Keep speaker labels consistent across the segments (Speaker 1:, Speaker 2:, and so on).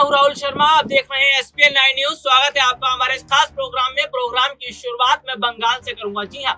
Speaker 1: हूं राहुल शर्मा। आप देख रहे हैं एसपीएन 9 न्यूज। स्वागत है आपका हमारे इस खास प्रोग्राम में। प्रोग्राम की शुरुआत मैं बंगाल से करूंगा। जी हाँ,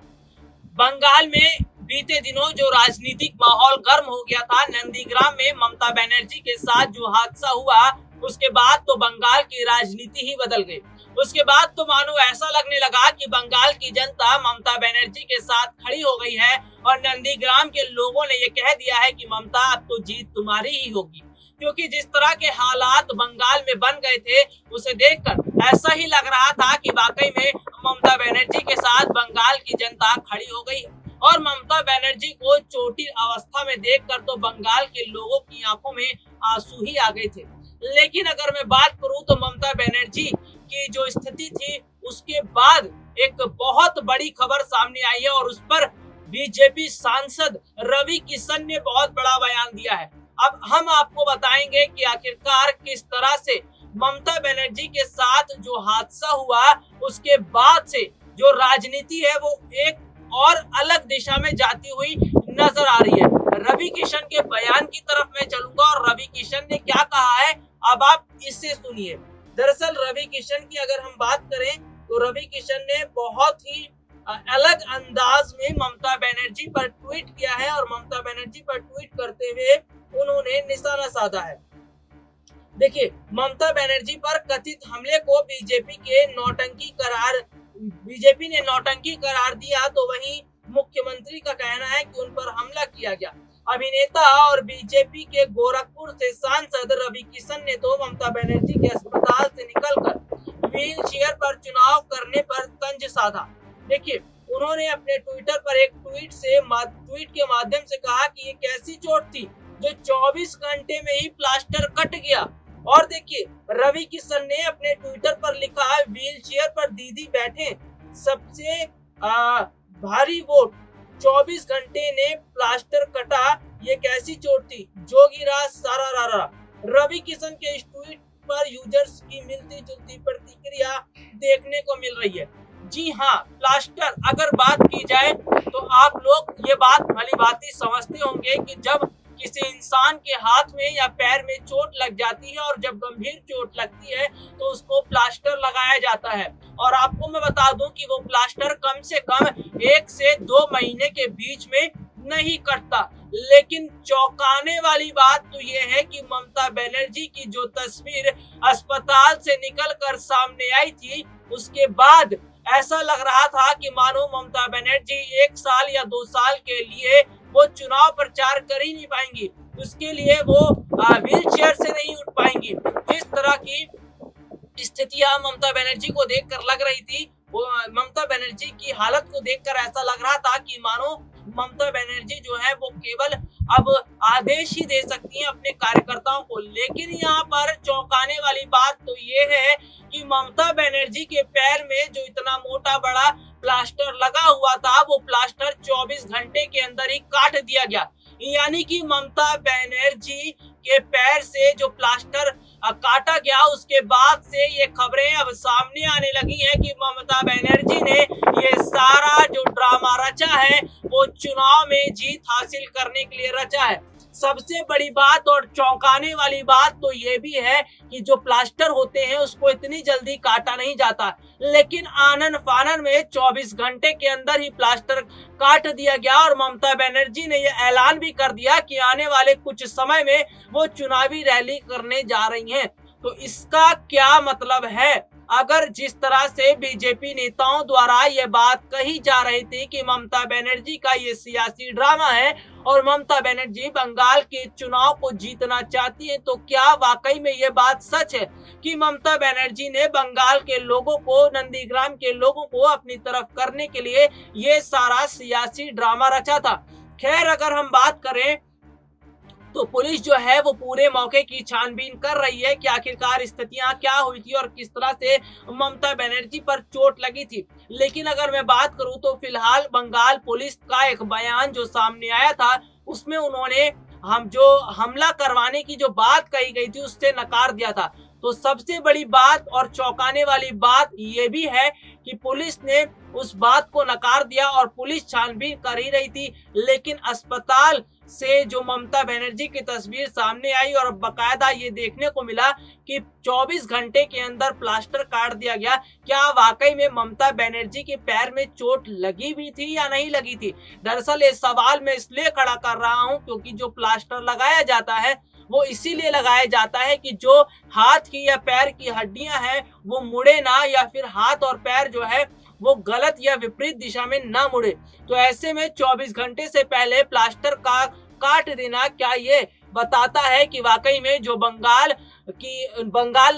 Speaker 1: बंगाल में बीते दिनों जो राजनीतिक माहौल गर्म हो गया था, नंदीग्राम में ममता बनर्जी के साथ जो हादसा हुआ, उसके बाद तो बंगाल की राजनीति ही बदल गई। उसके बाद तो मानो ऐसा लगने लगा कि बंगाल की जनता ममता बनर्जी के साथ खड़ी हो गई है और नंदीग्राम के लोगों ने ये कह दिया है कि ममता अब तो जीत तुम्हारी ही होगी। क्योंकि जिस तरह के हालात बंगाल में बन गए थे, उसे देखकर ऐसा ही लग रहा था कि वाकई में ममता बनर्जी के साथ बंगाल की जनता खड़ी हो गई। और ममता बनर्जी को चोटिल अवस्था में देखकर तो बंगाल के लोगों की आंखों में आंसू ही आ गए थे। लेकिन अगर मैं बात करूं तो ममता बनर्जी की जो स्थिति थी, उसके बाद एक बहुत बड़ी खबर सामने आई है और उस पर बीजेपी सांसद रवि किशन ने बहुत बड़ा बयान दिया है। अब हम आपको बताएंगे कि आखिरकार किस तरह से ममता बनर्जी के साथ जो हादसा हुआ, उसके बाद से जो राजनीति है वो एक और अलग दिशा में जाती हुई नजर आ रही है। रवि किशन के बयान की तरफ मैं चलूंगा और रवि किशन ने क्या कहा है, अब आप इससे सुनिए। दरअसल रवि किशन की अगर हम बात करें तो रवि किशन ने बहुत ही अलग अंदाज में ममता बनर्जी पर ट्वीट किया है और ममता बनर्जी पर ट्वीट करते हुए उन्होंने निशाना साधा है। देखिए, ममता बनर्जी पर कथित हमले को बीजेपी ने नौटंकी करार दिया, तो वहीं मुख्यमंत्री का कहना है कि उन पर हमला किया गया। अभिनेता और बीजेपी के गोरखपुर से सांसद रवि किशन ने तो ममता बनर्जी के अस्पताल से निकलकर व्हील चेयर पर चुनाव करने पर तंज साधा। देखिए, उन्होंने अपने ट्विटर पर एक ट्वीट के माध्यम से कहा कि ये कैसी चोट थी जो 24 घंटे में ही प्लास्टर कट गया। और देखिए, रवि किशन ने अपने ट्विटर पर लिखा, व्हील चेयर पर दीदी बैठे, सबसे भारी वोट, 24 घंटे ने प्लास्टर कटा, ये कैसी चोट थी, जोगी राज सारा रारा। रवि किशन के इस ट्वीट पर यूजर्स की मिलती जुलती प्रतिक्रिया देखने को मिल रही है। जी हाँ, प्लास्टर अगर बात की जाए तो आप लोग ये बात भली भांति समझते होंगे कि जब किसी इंसान के हाथ में या पैर में चोट लग जाती है और जब गंभीर चोट लगती है तो उसको प्लास्टर लगाया जाता है। और आपको मैं बता दूं कि वो प्लास्टर कम से कम 1 से 2 महीने के बीच में नहीं कटता। लेकिन चौंकाने वाली बात तो ये है कि ममता बनर्जी की जो तस्वीर अस्पताल से निकलकर सामने आई थी, उसके बाद ऐसा लग रहा था कि मानो ममता बनर्जी 1 साल या 2 साल के लिए वो चुनाव प्रचार कर ही नहीं पाएंगी। उसके लिए वो व्हील चेयर से नहीं उठ पाएंगी। जिस तरह की स्थितियां ममता बनर्जी को देखकर लग रही थी, वो ममता बनर्जी की हालत को देखकर ऐसा लग रहा था कि मानो ममता बनर्जी जो है वो केवल अब आदेश ही दे सकती हैं अपने कार्यकर्ताओं को। लेकिन यहाँ पर चौंकाने वाली बात तो ये है कि ममता बनर्जी के पैर में जो इतना मोटा बड़ा प्लास्टर लगा हुआ था, वो प्लास्टर 24 घंटे के अंदर ही काट दिया गया। यानी कि ममता बनर्जी के पैर से जो प्लास्टर काटा गया, उसके बाद से ये खबरें अब सामने आने लगी हैं कि ममता बनर्जी ने ये सारा जो ड्रामा रचा है वो चुनाव में जीत हासिल करने के लिए रचा है। सबसे बड़ी बात और चौंकाने वाली बात तो ये भी है कि जो प्लास्टर होते हैं उसको इतनी जल्दी काटा नहीं जाता, लेकिन आनन फानन में 24 घंटे के अंदर ही प्लास्टर काट दिया गया। और ममता बनर्जी ने यह ऐलान भी कर दिया कि आने वाले कुछ समय में वो चुनावी रैली करने जा रही हैं। तो इसका क्या मतलब है? अगर जिस तरह से बीजेपी नेताओं द्वारा ये बात कही जा रही थी कि ममता बनर्जी का ये सियासी ड्रामा है और ममता बनर्जी बंगाल के चुनाव को जीतना चाहती है, तो क्या वाकई में ये बात सच है कि ममता बनर्जी ने बंगाल के लोगों को, नंदीग्राम के लोगों को अपनी तरफ करने के लिए ये सारा सियासी ड्रामा रचा था? खैर, अगर हम बात करें तो पुलिस जो है वो पूरे मौके की छानबीन कर रही है कि आखिरकार स्थितियां क्या हुई थी और किस तरह से ममता बनर्जी पर चोट लगी थी। लेकिन अगर मैं बात करूं तो फिलहाल बंगाल पुलिस का एक बयान जो सामने आया था, उसमें उन्होंने जो हमला करवाने की जो बात कही गई थी उससे नकार दिया था। तो सबसे बड़ी बात और चौंकाने वाली बात ये भी है कि पुलिस ने उस बात को नकार दिया और पुलिस छानबीन कर ही रही थी, लेकिन अस्पताल से जो ममता बनर्जी की तस्वीर सामने आई और बकायदा ये देखने को मिला कि 24 घंटे के अंदर प्लास्टर काट दिया गया। क्या वाकई में ममता बनर्जी के पैर में चोट लगी भी थी या नहीं लगी थी? दरअसल ये सवाल मैं इसलिए खड़ा कर रहा हूं क्योंकि जो प्लास्टर लगाया जाता है वो इसीलिए लगाया जाता है कि जो हाथ की या पैर की हड्डियां हैं वो मुड़े ना, या फिर हाथ और पैर जो है वो गलत या विपरीत दिशा में ना मुड़े। तो ऐसे में 24 घंटे से पहले प्लास्टर का काट देना क्या ये बताता है कि वाकई में जो बंगाल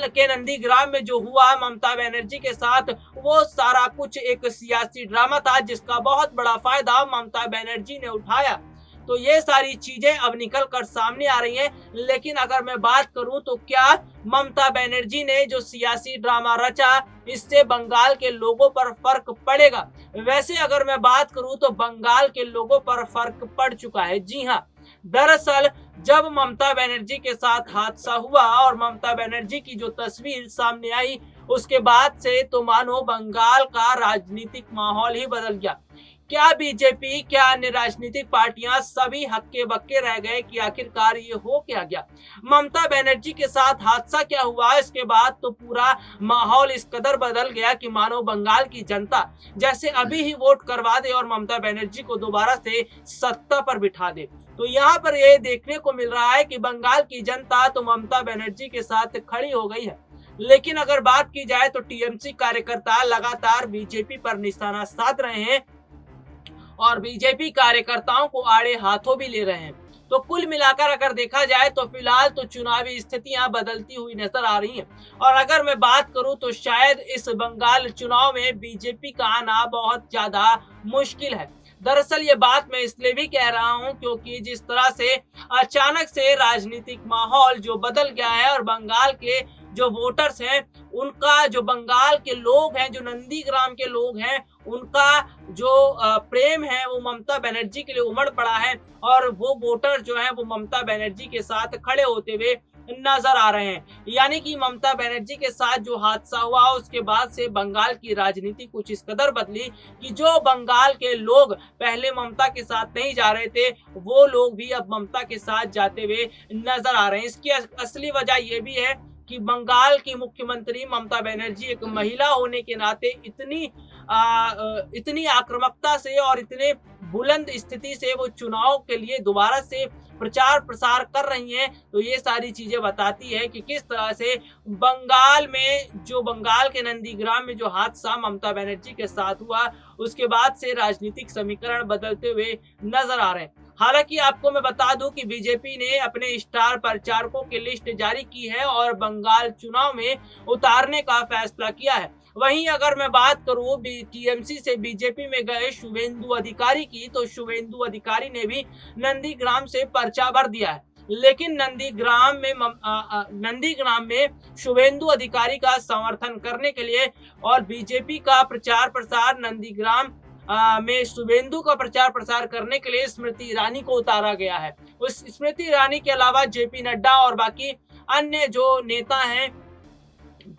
Speaker 1: के नंदीग्राम में जो हुआ ममता बनर्जी के साथ, वो सारा कुछ एक सियासी ड्रामा था जिसका बहुत बड़ा फायदा ममता बनर्जी ने उठाया। तो ये सारी चीजें अब निकल कर सामने आ रही हैं। लेकिन अगर मैं बात करूं तो क्या ममता बनर्जी ने जो सियासी ड्रामा रचा इससे बंगाल के लोगों पर फर्क पड़ेगा? वैसे अगर मैं बात करूं तो बंगाल के लोगों पर फर्क पड़ चुका है। जी हाँ, दरअसल जब ममता बनर्जी के साथ हादसा हुआ और ममता बनर्जी की जो तस्वीर सामने आई उसके बाद से तो मानो बंगाल का राजनीतिक माहौल ही बदल गया। क्या बीजेपी, क्या अन्य राजनीतिक पार्टियां सभी हक्के बक्के रह गए कि आखिरकार ये हो क्या गया? ममता बनर्जी के साथ हादसा क्या हुआ, इसके बाद तो पूरा माहौल इस कदर बदल गया कि मानो बंगाल की जनता जैसे अभी ही वोट करवा दे और ममता बनर्जी को दोबारा से सत्ता पर बिठा दे। तो यहाँ पर ये देखने को मिल रहा है कि बंगाल की जनता तो ममता बनर्जी के साथ खड़ी हो गई है। लेकिन अगर बात की जाए तो टीएमसी कार्यकर्ता लगातार बीजेपी पर निशाना साध रहे हैं और बीजेपी कार्यकर्ताओं को आड़े हाथों भी ले रहे हैं। तो कुल मिलाकर अगर देखा जाए तो फिलहाल तो चुनावी स्थितियां बदलती हुई नजर आ रही हैं। और अगर मैं बात करूं तो शायद इस बंगाल चुनाव में बीजेपी का आना बहुत ज्यादा मुश्किल है। दरअसल ये बात मैं इसलिए भी कह रहा हूं क्योंकि जिस तरह से अचानक से राजनीतिक माहौल जो बदल गया है और बंगाल के जो वोटर्स हैं उनका, जो बंगाल के लोग हैं, जो नंदीग्राम के लोग हैं, उनका जो प्रेम है वो ममता बनर्जी के लिए उमड़ पड़ा है और वो वोटर जो है वो ममता बनर्जी के साथ खड़े होते हुए नजर आ रहे हैं। यानी कि ममता बनर्जी के साथ जो हादसा हुआ उसके बाद से बंगाल की राजनीति कुछ इस कदर बदली कि जो बंगाल के लोग पहले ममता के साथ नहीं जा रहे थे वो लोग भी अब ममता के साथ जाते हुए नजर आ रहे हैं। इसकी असली वजह ये भी है कि बंगाल की मुख्यमंत्री ममता बनर्जी एक महिला होने के नाते इतनी आक्रामकता से और इतने बुलंद स्थिति से वो चुनाव के लिए दोबारा से प्रचार प्रसार कर रही हैं। तो ये सारी चीजें बताती है कि किस तरह से बंगाल में, जो बंगाल के नंदीग्राम में जो हादसा ममता बनर्जी के साथ हुआ उसके बाद से राजनीतिक समीकरण बदलते हुए नजर आ रहे हैं। हालांकि आपको मैं बता दूं कि बीजेपी ने अपने स्टार प्रचारकों की लिस्ट जारी की है और बंगाल चुनाव में उतारने का फैसला किया है। वहीं अगर मैं बात करूं टीएमसी से बीजेपी में गए शुवेंदु अधिकारी की, तो शुवेंदु अधिकारी ने भी नंदीग्राम से पर्चा भर दिया है। लेकिन नंदीग्राम में शुवेंदु अधिकारी का समर्थन करने के लिए और बीजेपी का प्रचार प्रसार नंदीग्राम में शुवेंदु का प्रचार प्रसार करने के लिए स्मृति ईरानी को उतारा गया है। उस स्मृति ईरानी के अलावा जेपी नड्डा और बाकी अन्य जो नेता हैं,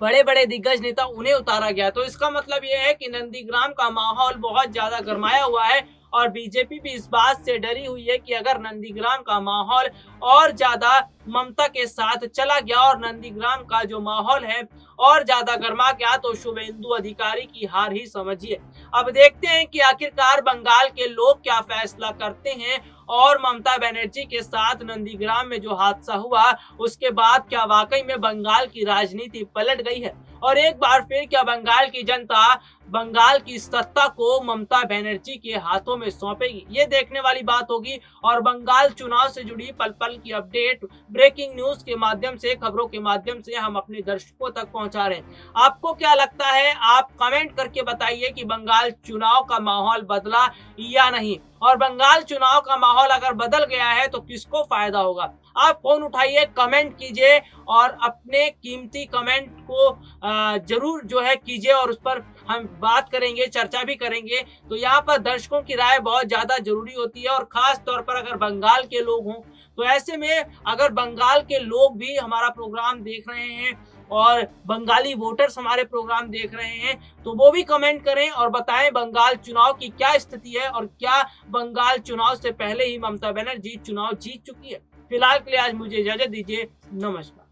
Speaker 1: बड़े बड़े दिग्गज नेता, उन्हें उतारा गया। तो इसका मतलब यह है कि नंदीग्राम का माहौल बहुत ज्यादा गरमाया हुआ है और बीजेपी भी इस बात से डरी हुई है कि अगर नंदीग्राम का माहौल और ज्यादा ममता के साथ चला गया और नंदीग्राम का जो माहौल है और ज्यादा गर्मा गया तो शुवेंदु अधिकारी की हार ही समझिए। अब देखते हैं कि आखिरकार बंगाल के लोग क्या फैसला करते हैं और ममता बनर्जी के साथ नंदीग्राम में जो हादसा हुआ उसके बाद क्या वाकई में बंगाल की राजनीति पलट गई है और एक बार फिर क्या बंगाल की जनता बंगाल की सत्ता को ममता बनर्जी के हाथों में सौंपेगी? ये देखने वाली बात होगी। और बंगाल चुनाव से जुड़ी पल पल की अपडेट ब्रेकिंग न्यूज के माध्यम से, खबरों के माध्यम से हम अपने दर्शकों तक पहुंचा रहे हैं। आपको क्या लगता है? आप कमेंट करके बताइए कि बंगाल चुनाव का माहौल बदला या नहीं, और बंगाल चुनाव का माहौल अगर बदल गया है तो किसको फायदा होगा? आप फोन उठाइए, कमेंट कीजिए और अपने कीमती कमेंट को जरूर जो है कीजिए और उस पर हम बात करेंगे, चर्चा भी करेंगे। तो यहाँ पर दर्शकों की राय बहुत ज्यादा जरूरी होती है और खास तौर पर अगर बंगाल के लोग हों तो ऐसे में अगर बंगाल के लोग भी हमारा प्रोग्राम देख रहे हैं और बंगाली वोटर्स हमारे प्रोग्राम देख रहे हैं तो वो भी कमेंट करें और बताएं बंगाल चुनाव की क्या स्थिति है और क्या बंगाल चुनाव से पहले ही ममता बनर्जी चुनाव जीत चुकी है। फिलहाल के लिए आज मुझे इजाजत दीजिए, नमस्कार।